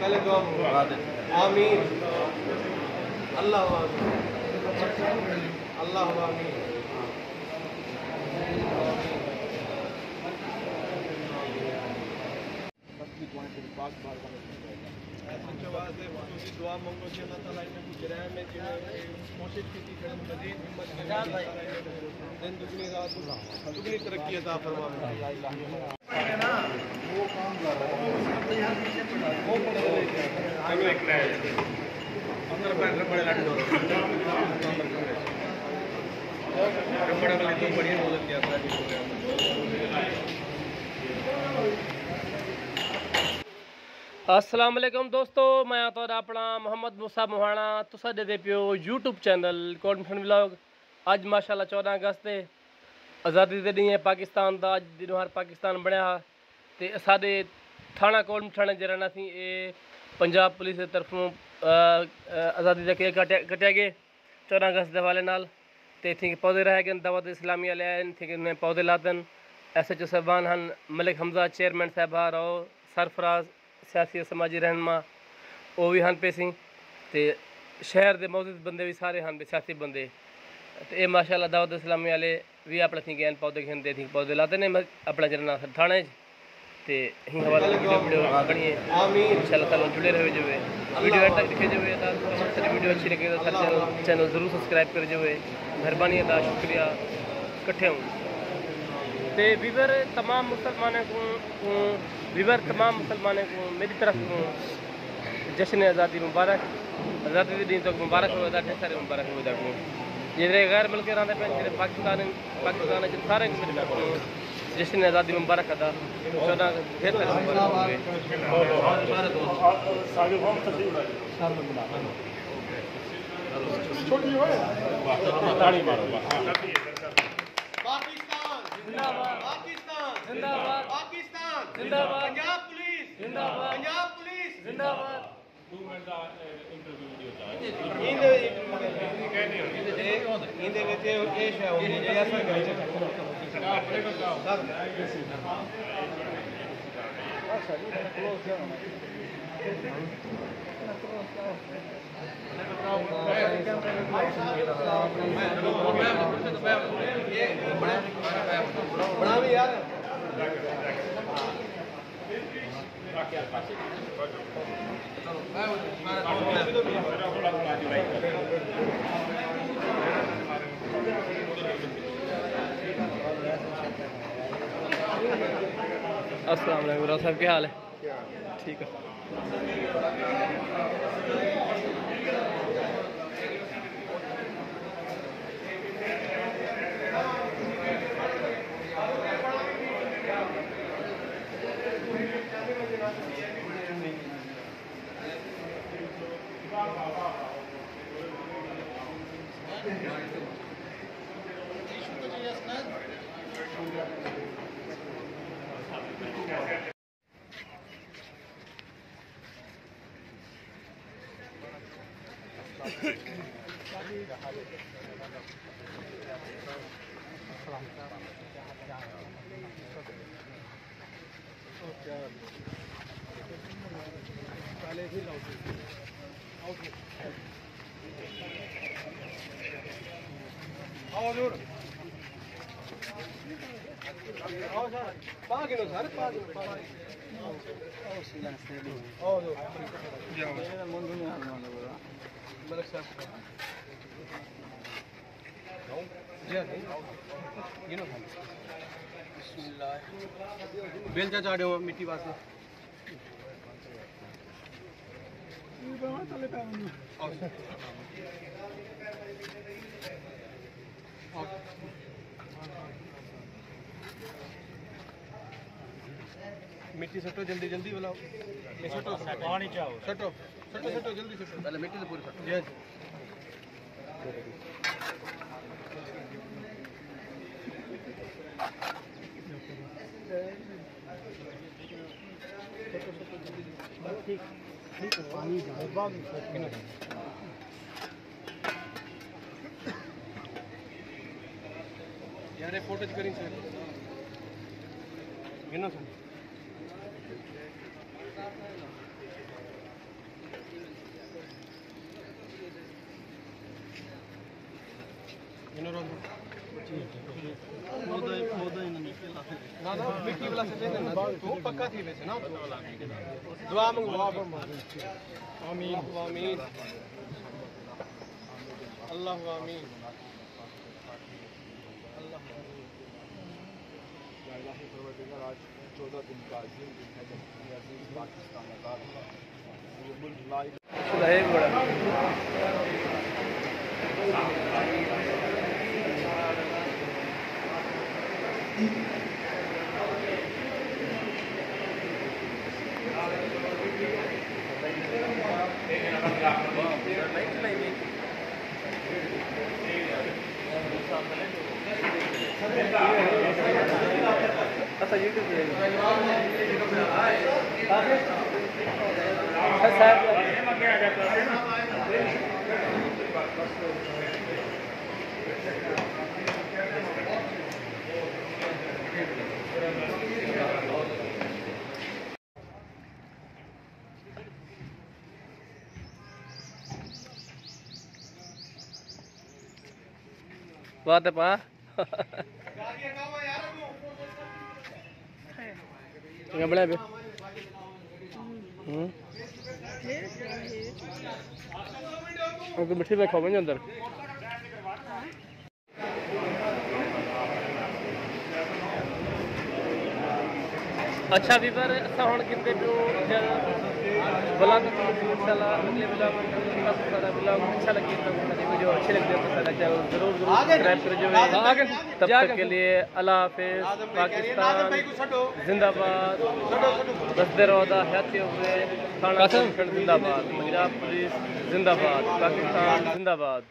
पहले दुआ आमीन अल्लाह अल्लाह आमीन। दुआ मंगो कि अल्लाह ताला इन्हें गुजराया में कोशिश की थी मजीद हिम्मत दिन दुगनी रात दुगनी तरक्की अता फरमाए। अस्सलाम वालेकुम दोस्तों, मैं तो अपना मोहम्मद मूसा मोहाना तुसा दे पियो यूट्यूब चैनल कॉन्फिडेंट व्लॉग। अज माशाल्लाह 14 अगस्त है, आज़ादी दे डी पाकिस्तान का अज दिनों हर पाकिस्तान बनया। तो साढ़े थाना कोटमठाणे जरा सी ये पंजाब पुलिस की तरफों आज़ादी का केक कटिया गए 14 अगस्त के हवाले नाल। तो इतने पौधे रह गए, दावत इस्लामिया लिया इतने पौधे लाते। SHO साहबान हैं मलिक हमजा चेयरमैन साहबा और सरफराज सियासी समाजी रहनमा वो भी हैं पे सी। तो शहर के मौजूद बंदे भी सारे हैं सियासी बंदे। तो ये माशाल्लाह दावत इस्लामी वाले भी अपने थी गए पौधे खिंदे थी पौधे लाते हैं अपना जरा थाने। तो ही हवाला वीडियो बनी इंशाल्लाह ताला जुड़े रहे जो है वीडियो एंड तक दिखे जो है। वीडियो अच्छी लगे तो चैनल ज़रूर सब्सक्राइब कर जो है, मेहरबानी अदा शुक्रिया कट्ठे हूँ। तो विवर तमाम मुसलमानों को मेरी तरफ को जश्न आज़ादी मुबारक। आज़ादी के दिन तो मुबारक हो ढेर सारे मुबारक हो को जिधर गैर मुल्क रहते पे पाकिस्तान सारे मेरी तरफ जश्न आज़ादी मुबारक अदा 14 ढेर सारे पाकिस्तान जिंदाबाद, पाकिस्तान जिंदाबाद, पंजाब पुलिस जिंदाबाद, पंजाब पुलिस जिंदाबाद। बड़ा भी यार अस्सलाम वालेकुम साहब, क्या हाल है? ठीक है। बेलचा चाड़े हो मिट्टी वास्ते मिट्टी सटो जल्दी जल्दी बुलाओ। सटो पानी चाहो सटो सटो सटो जल्दी सटो पहले मिट्टी से पूरी सटो। ठीक ठीक पानी यार फोटो करें सर गिनो सर ना ना मिट्टी वाला से देना तो पक्का थी वैसे ना दुआ मंगो आमीन आमीन अल्लाह आमीन अल्लाह 14 दिन का अजीम दिन है जब अजीम पाकिस्तान आज़ाद हुआ ये मुल्क अच्छा यूट्यूब बात है पा बड़ा पे मिठी बैठो वञो अंदर अच्छा वीवर असां हुण किते पियो बुलंद इंशाल्लाह अगले ब्लॉग में सारा ब्लॉग अच्छा लगे तो हमारी वीडियो अच्छी लगी तो सारा चैनल जरूर सब्सक्राइब करियो तब तक के लिए अल्लाह हाफिज़ पाकिस्तान जिंदाबाद बसते रहो हयाती हुए खाना जिंदाबाद पंजाब पुलिस जिंदाबाद पाकिस्तान जिंदाबाद।